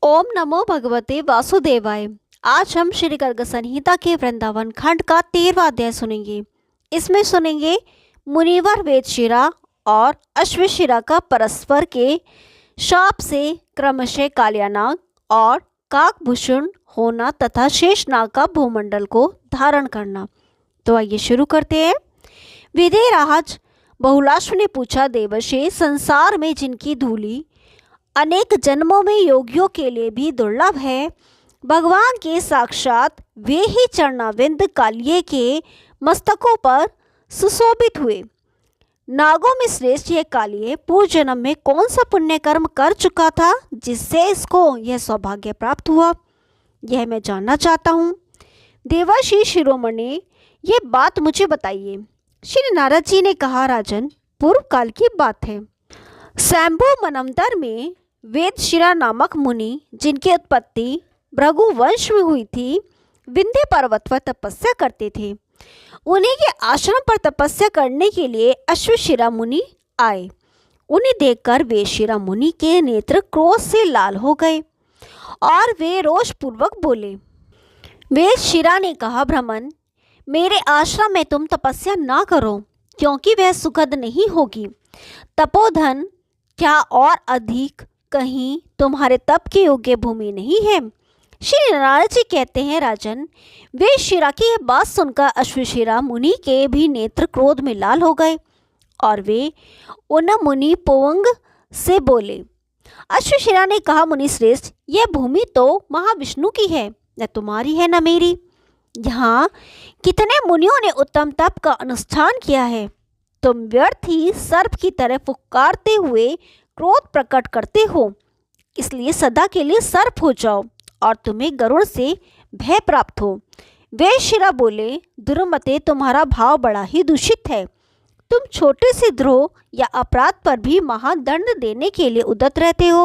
ओम नमो भगवते वासुदेवाय। आज हम श्री गर्ग संहिता के वृंदावन खंड का 13वां अध्याय सुनेंगे। इसमें सुनेंगे मुनिवर वेदशिरा और अश्वशिरा का परस्पर के शाप से क्रमशः कालियानाग और काकभूषण होना तथा शेषनाग का भूमंडल को धारण करना। तो आइए शुरू करते हैं। विदेहराज बहुलाश्व ने पूछा, देवर्षि, संसार में जिनकी धूलि अनेक जन्मों में योगियों के लिए भी दुर्लभ है, भगवान के साक्षात वे ही चरणाविंद कालिये के मस्तकों पर सुशोभित हुए। नागों में श्रेष्ठ यह कालिये पूर्व जन्म में कौन सा पुण्य कर्म कर चुका था जिससे इसको यह सौभाग्य प्राप्त हुआ, यह मैं जानना चाहता हूँ। देवर्षि शिरोमणि, ये बात मुझे बताइए। श्री नारद जी ने कहा, राजन, पूर्व काल की बात है। शंभु मनवंतर में वेदशिरा नामक मुनि, जिनकी उत्पत्ति भृगु वंश में हुई थी, विंध्य पर्वत पर तपस्या करते थे। उन्हीं के आश्रम पर तपस्या करने के लिए अश्वशिरा मुनि आए। उन्हें देखकर वेदशिरा मुनि के नेत्र क्रोध से लाल हो गए और वे रोषपूर्वक बोले। वेदशिरा ने कहा, ब्राह्मण, मेरे आश्रम में तुम तपस्या ना करो, क्योंकि वह सुखद नहीं होगी। तपोधन क्या और अधिक कहीं तुम्हारे तप के योग्य भूमि नहीं है। श्री नारद जी कहते हैं, राजन, वेदशिरा की यह बात सुनकर अश्वशिरा मुनि के भी नेत्र क्रोध में लाल हो गए और वे उन मुनि पोंग से बोले। अश्वशिरा ने कहा, मुनि श्रेष्ठ, यह भूमि तो महाविष्णु की है, न तुम्हारी है न मेरी। यहाँ कितने मुनियों ने उत्तम तप का अनुष्ठान किया है, तुम व्यर्थ ही सर्प की तरह फुफकारते हुए क्रोध प्रकट करते हो। इसलिए सदा के लिए सर्प हो जाओ और तुम्हें गरुड़ से भय प्राप्त हो। वेदशिरा बोले, दुर्मते, तुम्हारा भाव बड़ा ही दूषित है। तुम छोटे से द्रोह या अपराध पर भी महादंड देने के लिए उद्यत रहते हो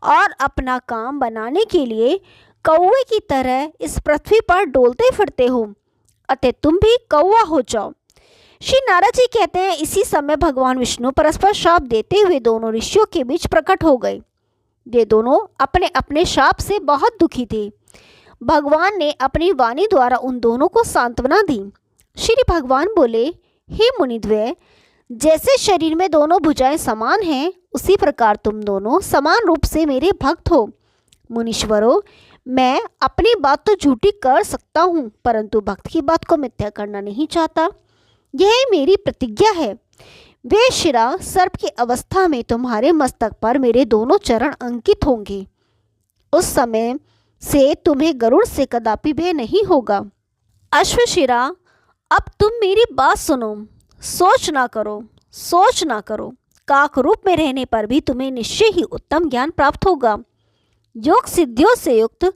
और अपना काम बनाने के लिए कौवे की तरह इस पृथ्वी पर डोलते फिरते हो। अतः तुम भी कौवा हो जाओ। श्री नारद जी कहते हैं, इसी समय भगवान विष्णु परस्पर शाप देते हुए दोनों ऋषियों के बीच प्रकट हो गए। वे दोनों अपने अपने शाप से बहुत दुखी थे। भगवान ने अपनी वाणी द्वारा उन दोनों को सांत्वना दी। श्री भगवान बोले, हे मुनिद्वय, जैसे शरीर में दोनों भुजाएं समान हैं, उसी प्रकार तुम दोनों समान रूप से मेरे भक्त हो। मुनीश्वरों, मैं अपनी बात तो झूठी कर सकता हूँ, परंतु भक्त की बात को मिथ्या करना नहीं चाहता। यह मेरी प्रतिज्ञा है। वेदशिरा, सर्प की अवस्था में तुम्हारे मस्तक पर मेरे दोनों चरण अंकित होंगे। उस समय से तुम्हें गरुड़ से कदापि भय नहीं होगा। अश्वशिरा, अब तुम मेरी बात सुनो, सोच ना करो। काक रूप में रहने पर भी तुम्हें निश्चय ही उत्तम ज्ञान प्राप्त होगा। योग सिद्धियों से युक्त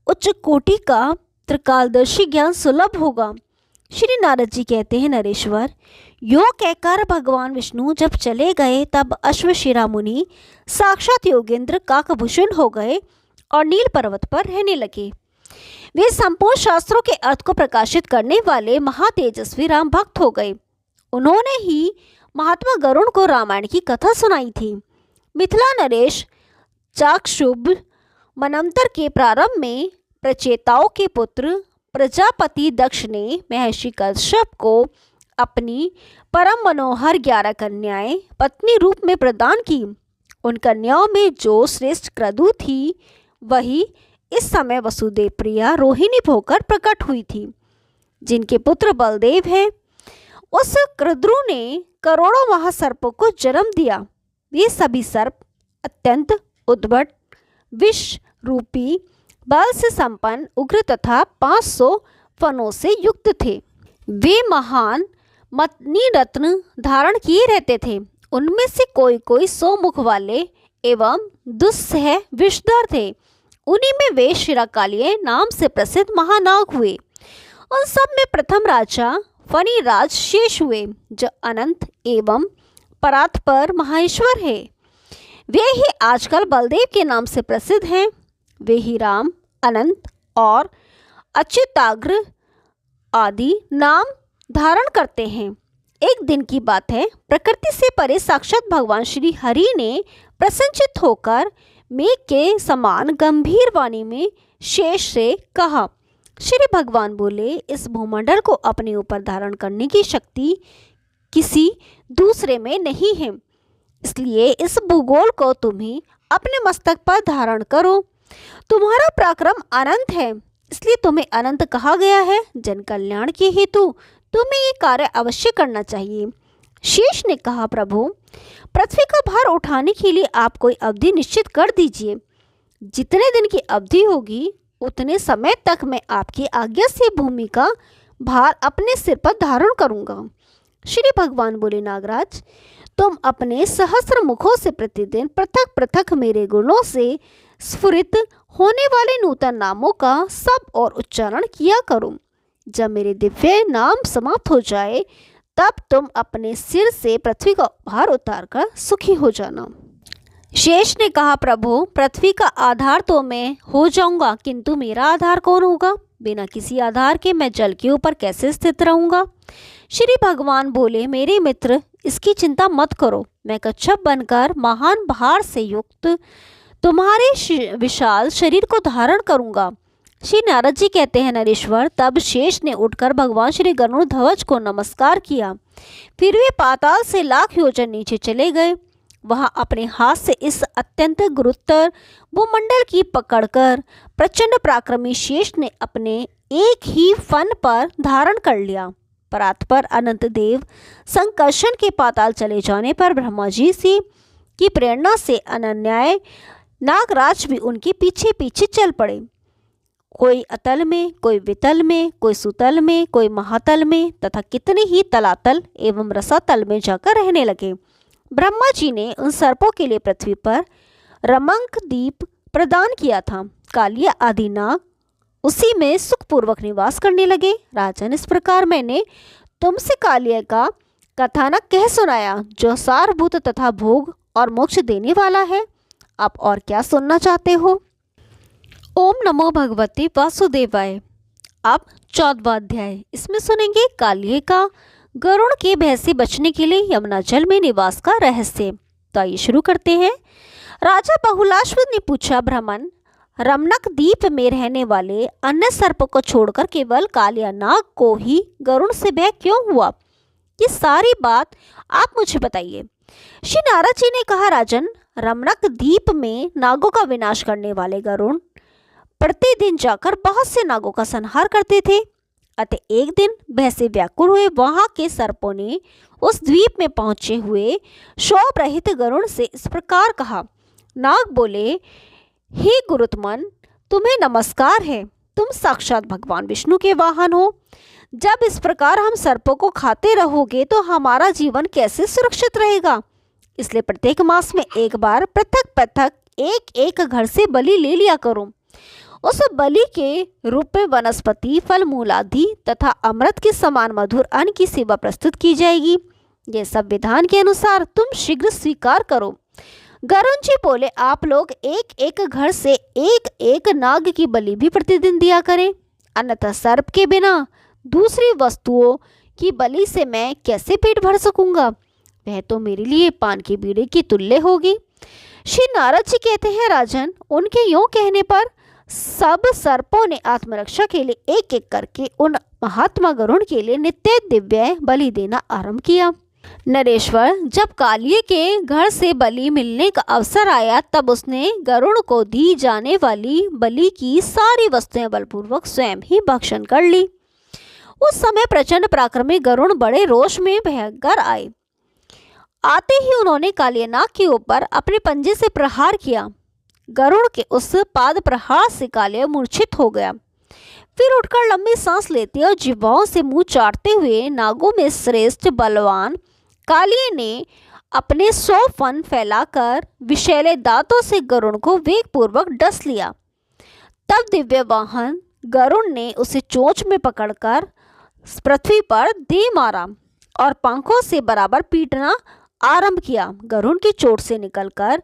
उच्च कोटि का त्रिकालदर्शी ज्ञान सुलभ होगा। श्री नारद जी कहते हैं, नरेश्वर, यो कहकर भगवान विष्णु जब चले गए तब अश्वशिरा मुनि साक्षात योगेंद्र काकभूषण हो गए और नील पर्वत पर रहने लगे। वे संपूर्ण शास्त्रों के अर्थ को प्रकाशित करने वाले महातेजस्वी राम भक्त हो गए। उन्होंने ही महात्मा गरुड़ को रामायण की कथा सुनाई थी। मिथिला नरेश चाक्षुभ मनवंतर के प्रारंभ में प्रचेताओं के पुत्र प्रजापति दक्ष ने महर्षि कश्यप को अपनी परम मनोहर 11 कन्याएं पत्नी रूप में प्रदान की। उन कन्याओं में जो श्रेष्ठ क्रतु थी, वही इस समय वसुदेव प्रिया रोहिणी होकर प्रकट हुई थी, जिनके पुत्र बलदेव हैं। उस क्रतु ने करोड़ों महासर्पों को जन्म दिया। ये सभी सर्प अत्यंत उद्भट, विष रूपी, बल से संपन्न, उग्र तथा 500 फनों से युक्त थे। वे महान मणि रत्न धारण किए रहते थे। उनमें से कोई कोई 100 मुख वाले एवं दुस्सह विषधर थे। उन्हीं में वेदशिरा कालिये नाम से प्रसिद्ध महानाग हुए। उन सब में प्रथम राजा फणिराज शेष हुए, जो अनंत एवं परात्पर महेश्वर है। वे ही आजकल बलदेव के नाम से प्रसिद्ध हैं। वे ही राम, अनंत और अच्युताग्र आदि नाम धारण करते हैं। एक दिन की बात है, प्रकृति से परे साक्षात भगवान श्री हरि ने प्रसन्नचित्त होकर मेघ के समान गंभीर वाणी में शेष से कहा। श्री भगवान बोले, इस भूमंडल को अपने ऊपर धारण करने की शक्ति किसी दूसरे में नहीं है, इसलिए इस भूगोल को तुम ही अपने मस्तक पर धारण करो। तुम्हारा पराक्रम अनंत है, इसलिए तुम्हें अनंत कहा गया है। जन कल्याण के हेतु तुम्हें ये कार्य अवश्य करना चाहिए। शेष ने कहा, प्रभु, पृथ्वी का भार उठाने के लिए आप कोई अवधि निश्चित कर दीजिए। जितने दिन की अवधि होगी उतने समय तक मैं आपकी आज्ञा से भूमि का भार अपने सिर पर धारण करूंगा। श्री भगवान बोले, नागराज, तुम अपने सहस्त्र मुखों से प्रतिदिन पृथक पृथक मेरे गुणों से स्फुरित होने वाले नूतन नामों का सब और उच्चारण किया करो। जब मेरे दिव्य नाम समाप्त हो जाए तब तुम अपने सिर से पृथ्वी का भार उतारकर सुखी हो जाना। शेष ने कहा, प्रभु, पृथ्वी का आधार तो मैं हो जाऊंगा, किंतु मेरा आधार कौन होगा? बिना किसी आधार के मैं जल के ऊपर कैसे स्थित रहूंगा? श्री भगवान बोले, मेरे मित्र, इसकी चिंता मत करो। मैं कच्छप बनकर महान भार से युक्त तुम्हारे विशाल शरीर को धारण करूंगा। श्री नारद जी कहते हैं, नरेश्वर, तब शेष ने उठकर भगवान श्री गरुड़ ध्वज को नमस्कार किया। फिर वे पाताल से लाख योजन नीचे चले गए। वहां अपने हाथ से इस अत्यंत गुरुतर भूमंडल की पकड़कर प्रचंड पराक्रमी शेष ने अपने एक ही फन पर धारण कर लिया। परात्पर अनंत देव संकर्षण के पाताल चले जाने पर ब्रह्मा जी से की प्रेरणा से अनन्याय नागराज भी उनके पीछे पीछे चल पड़े। कोई अतल में, कोई वितल में, कोई सुतल में, कोई महातल में तथा कितने ही तलातल एवं रसातल में जाकर रहने लगे। ब्रह्मा जी ने उन सर्पों के लिए पृथ्वी पर रमंक द्वीप प्रदान किया था। कालिया आदि नाग उसी में सुखपूर्वक निवास करने लगे। राजन, इस प्रकार मैंने तुमसे कालिया का कथानक कह सुनाया, जो सारभूत तथा भोग और मोक्ष देने वाला है। आप और क्या सुनना चाहते हो? ओम नमो भगवते वासुदेवाय। अब 14वां अध्याय, इसमें सुनेंगे कालिये का गरुड़ के भय से बचने के लिए यमुना जल में निवास का रहस्य। तो आइए शुरू करते हैं। राजा बहुलाश्व ने पूछा, ब्राह्मण, रमनक द्वीप में रहने वाले अन्य सर्प को छोड़कर केवल कालिया नाग को ही गरुड़ से भय क्यों हुआ? ये सारी बात आप मुझे बताइए। श्री नारद जी ने कहा, राजन, रमनक द्वीप में नागों का विनाश करने वाले गरुड़ प्रतिदिन जाकर बहुत से नागों का संहार करते थे। अतः एक दिन भय से व्याकुल हुए वहां के सर्पों ने उस द्वीप में पहुंचे हुए शोभ रहित गरुड़ से इस प्रकार कहा। नाग बोले, हे गुरुत्मन, तुम्हें नमस्कार है। तुम साक्षात भगवान विष्णु के वाहन हो। जब इस प्रकार हम सर्पों को खाते रहोगे तो हमारा जीवन कैसे सुरक्षित रहेगा? इसलिए प्रत्येक मास में एक बार पृथक पृथक एक एक घर से बलि ले लिया करो। उस बलि के रूप में वनस्पति, फल मूल आदि तथा अमृत के समान मधुर अन्न की सेवा प्रस्तुत की जाएगी। ये सब विधान के अनुसार तुम शीघ्र स्वीकार करो। गरुड़ जी बोले, आप लोग एक एक घर से एक एक नाग की बलि भी प्रतिदिन दिया करें, अन्यथा सर्प के बिना दूसरी वस्तुओं की बलि से मैं कैसे पेट भर सकूंगा? वह तो मेरे लिए पान के बीड़े की तुल्य होगी। श्री नारद जी कहते हैं, राजन, उनके यूं कहने पर सब सर्पों ने आत्मरक्षा के लिए एक एक करके उन महात्मा गरुड़ के लिए नित्य दिव्य बलि देना आरंभ किया। नरेश्वर, जब कालिये के घर से बलि मिलने का अवसर आया तब उसने गरुड़ को दी जाने वाली बलि की सारी वस्तुएं बलपूर्वक स्वयं ही भक्षण कर ली। उस समय प्रचंड पराक्रमी गरुड़ बड़े रोष में भयंकर आए। आते ही उन्होंने कालिया नाग के ऊपर अपने पंजे से प्रहार किया। गरुड़ के उस पाद प्रहार से कालिया मूर्छित हो गया। फिर उठकर लंबी सांस लेते और जिह्वाओं से मुंह चाटते हुए नागों में श्रेष्ठ बलवान कालिये ने अपने 100 फन फैलाकर विषैले दांतों से गरुड़ को वेगपूर्वक डस लिया। तब दिव्य वाहन गरुड़ ने उसे चोंच में पकड़कर पृथ्वी पर दे मारा और पंखों से बराबर पीटना आरंभ किया। गरुड़ की चोट से निकलकर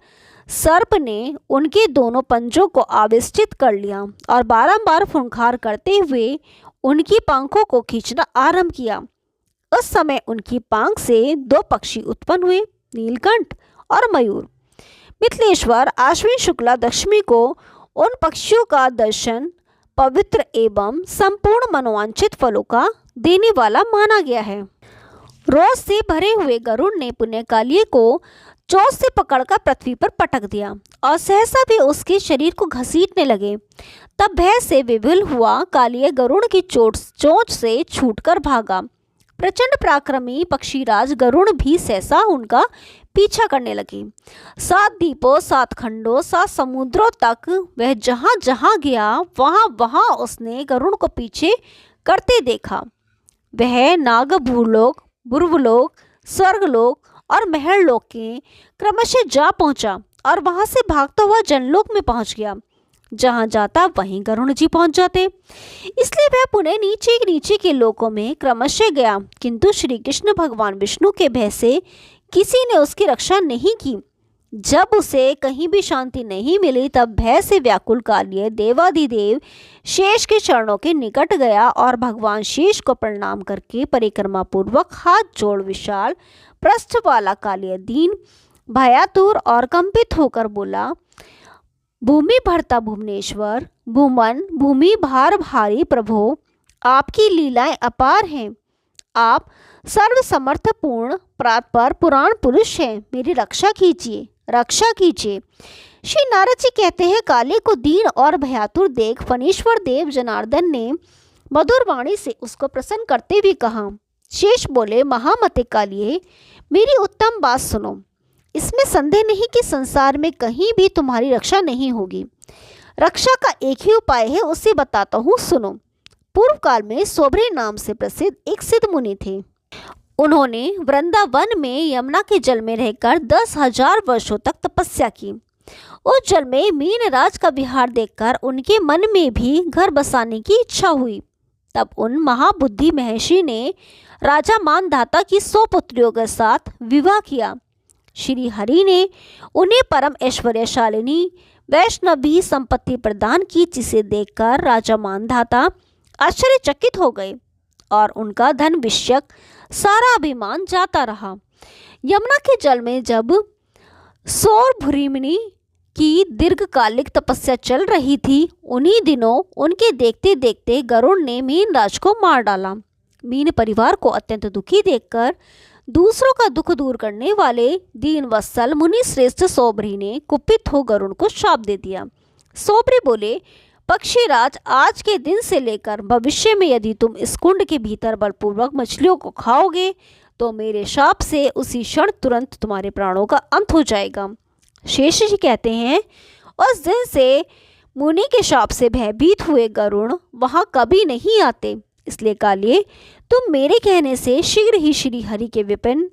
सर्प ने उनके दोनों पंजों को आविष्टित कर लिया और बारंबार फुंकार करते हुए उनकी पंखों को खींचना आरंभ किया। उस समय उनकी पांख से 2 पक्षी उत्पन्न हुए, नीलकंठ और मयूर। मिथिलेश्वर आश्विन शुक्ला दशमी को उन पक्षियों का दर्शन पवित्र एवं संपूर्ण मनोवांछित फलों का देने वाला माना गया है। रोष से भरे हुए गरुड़ ने पुण्यकालिये को चोंच से पकड़कर पृथ्वी पर पटक दिया और सहसा वे उसके शरीर को घसीटने लगे। तब भय से विभल हुआ कालिये गरुड़ की चोंच से छूटकर भागा। प्रचंड पराक्रमी पक्षीराज गरुड़ भी सहसा उनका पीछा करने लगे। 7 द्वीपों 7 खंडों 7 समुद्रों तक वह जहां जहां गया वहां वहां उसने गरुड़ को पीछे करते देखा। वह नाग भूलोक, बुर्वलोक, स्वर्गलोक और महरलोक के क्रमशः जा पहुंचा और वहां से भागता हुआ जनलोक में पहुंच गया। जहां जाता वहीं गरुड़ जी पहुंच जाते, इसलिए वह पुनः नीचे नीचे के लोकों में क्रमशः गया, किंतु श्री कृष्ण भगवान विष्णु के भय से किसी ने उसकी रक्षा नहीं की। जब उसे कहीं भी शांति नहीं मिली तब भय से व्याकुल कालिये देवाधिदेव शेष के चरणों के निकट गया और भगवान शेष को प्रणाम करके परिक्रमा पूर्वक हाथ जोड़ विशाल पृष्ठ वाला कालिये दीन भयातुर और कंपित होकर बोला, भूमि भरता भुवनेश्वर, भूमन भूमि भार भारी प्रभो, आपकी लीलाएं अपार हैं। आप सर्व समर्थपूर्ण प्रातपर पुराण पुरुष हैं, मेरी रक्षा कीजिए, रक्षा कीजिए। श्री नारद जी कहते हैं, काले को दीन और भयातुर देख फणीश्वर देव जनार्दन ने मधुर वाणी से उसको प्रसन्न करते हुए कहा। शेष बोले, महामते कालिये, मेरी उत्तम बात सुनो। इसमें संदेह नहीं कि संसार में कहीं भी तुम्हारी रक्षा नहीं होगी। रक्षा का एक ही उपाय है, उसे बताता हूँ, सुनो। पूर्व काल में सोबरे नाम से प्रसिद्ध एक सिद्ध मुनि थे। उन्होंने वृंदावन में यमुना के जल में रहकर 10,000 वर्षों तक तपस्या की। उस जल में मीनराज का विहार देखकर उनके मन में भी घर बसाने की इच्छा हुई। तब उन महाबुद्धि महर्षि ने राजा मानधाता की 100 पुत्रियों के साथ विवाह किया। श्री हरि ने उन्हें परम ऐश्वर्यशालिनी वैष्णवी संपत्ति प्रदान की, जिसे देखकर राजा मानधाता आश्चर्यचकित हो गए और उनका धन विषयक सारा अभिमान जाता रहा। यमुना के जल में जब सौरभूरिमुनि की दीर्घकालिक तपस्या चल रही थी, उन्हीं दिनों उनके देखते देखते गरुड़ ने मीनराज को मार डाला। मीन परिवार को अत्यंत दुखी देखकर दूसरों का दुख दूर करने वाले दीन वत्सल मुनि श्रेष्ठ सोबरी ने कुपित हो गरुड़ को शाप दे दिया। सोबरी बोले, पक्षीराज, आज के दिन से लेकर भविष्य में यदि तुम इस कुंड के भीतर बलपूर्वक मछलियों को खाओगे तो मेरे शाप से उसी क्षण तुरंत तुम्हारे प्राणों का अंत हो जाएगा। शेष जी कहते हैं, उस दिन से मुनि के शाप से भयभीत हुए गरुड़ वहां कभी नहीं आते। इसलिए कालिये, तुम मेरे कहने से शीघ्र ही श्री हरि के विपिन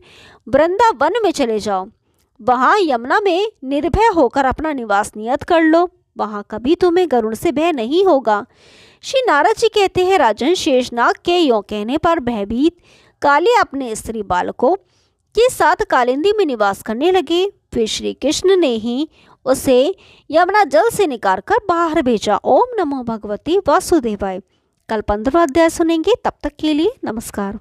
वृंदावन में चले जाओ। वहां यमुना में निर्भय होकर अपना निवास नियत कर लो, वहां कभी तुम्हें गरुड़ से भय नहीं होगा। श्री नारद जी कहते हैं, राजन शेषनाग के यों कहने पर भयभीत कालिये अपने स्त्री बालकों के साथ कालिंदी में निवास करने लगे। फिर श्री कृष्ण ने ही उसे यमुना जल से निकाल कर बाहर भेजा। ओम नमो भगवते वासुदेवाय। कल 15वां अध्याय सुनेंगे, तब तक के लिए नमस्कार।